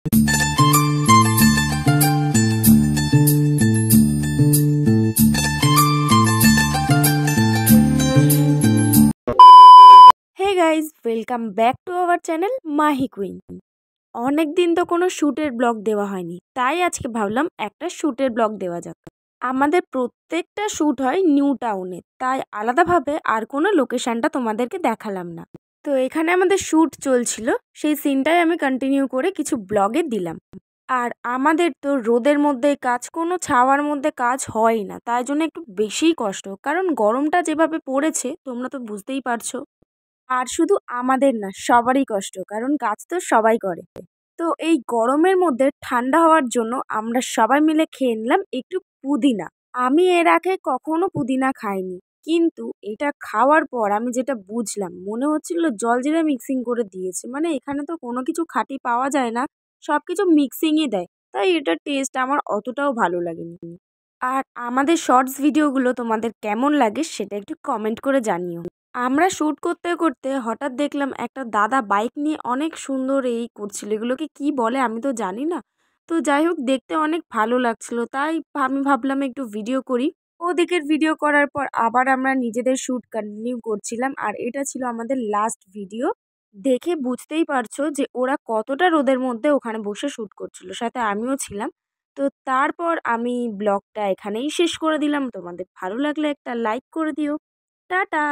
Hey guys, welcome back to our channel Mahi queen. অনেক দিন তো কোনো শ্যুটের ব্লগ দেওয়া হয়নি, তাই আজকে ভাবলাম একটা শ্যুটের ব্লগ দেওয়া যাক। আমাদের প্রত্যেকটা শ্যুট হয় নিউ টাউনে, তাই আলাদাভাবে আর কোনো লোকেশনটা তোমাদেরকে দেখালাম না। তো এখানে আমাদের শ্যুট চলছিল, সেই সিনটাই আমি কন্টিনিউ করে কিছু ব্লগে দিলাম। আর আমাদের তো রোদের মধ্যে কাজ, কোনো ছাওয়ার মধ্যে কাজ হয় না, তাই জন্য একটু বেশিই কষ্ট, কারণ গরমটা যেভাবে পড়েছে তোমরা তো বুঝতেই পারছো। আর শুধু আমাদের না, সবারই কষ্ট, কারণ কাজ তো সবাই করে। তো এই গরমের মধ্যে ঠান্ডা হওয়ার জন্য আমরা সবাই মিলে খেয়ে নিলাম একটু পুদিনা। আমি এর আগে কখনো পুদিনা খাইনি, কিন্তু এটা খাওয়ার পর আমি যেটা বুঝলাম, মনে হচ্ছিল জলজিরা মিক্সিং করে দিয়েছে। মানে এখানে তো কোনো কিছু খাঁটি পাওয়া যায় না, সব কিছু মিক্সিংই দেয়, তাই এটার টেস্ট আমার অতটাও ভালো লাগেনি। আর আমাদের শর্টস ভিডিওগুলো তোমাদের কেমন লাগে সেটা একটু কমেন্ট করে জানিও। আমরা শ্যুট করতে করতে হঠাৎ দেখলাম একটা দাদা বাইক নিয়ে অনেক সুন্দর এই করছিল, এগুলোকে কি বলে আমি তো জানি না। তো যাই হোক, দেখতে অনেক ভালো লাগছিল, তাই আমি ভাবলাম একটু ভিডিও করি। ওদিকের ভিডিও করার পর আবার আমরা নিজেদের শ্যুট কন্টিনিউ করছিলাম, আর এটা ছিল আমাদের লাস্ট ভিডিও। দেখে বুঝতেই পারছো যে ওরা কতটা রোদের মধ্যে ওখানে বসে শ্যুট করছিল, সাথে আমিও ছিলাম। তো তারপর আমি ব্লগটা এখানেই শেষ করে দিলাম। তোমাদের ভালো লাগলে একটা লাইক করে দিও। টাটা।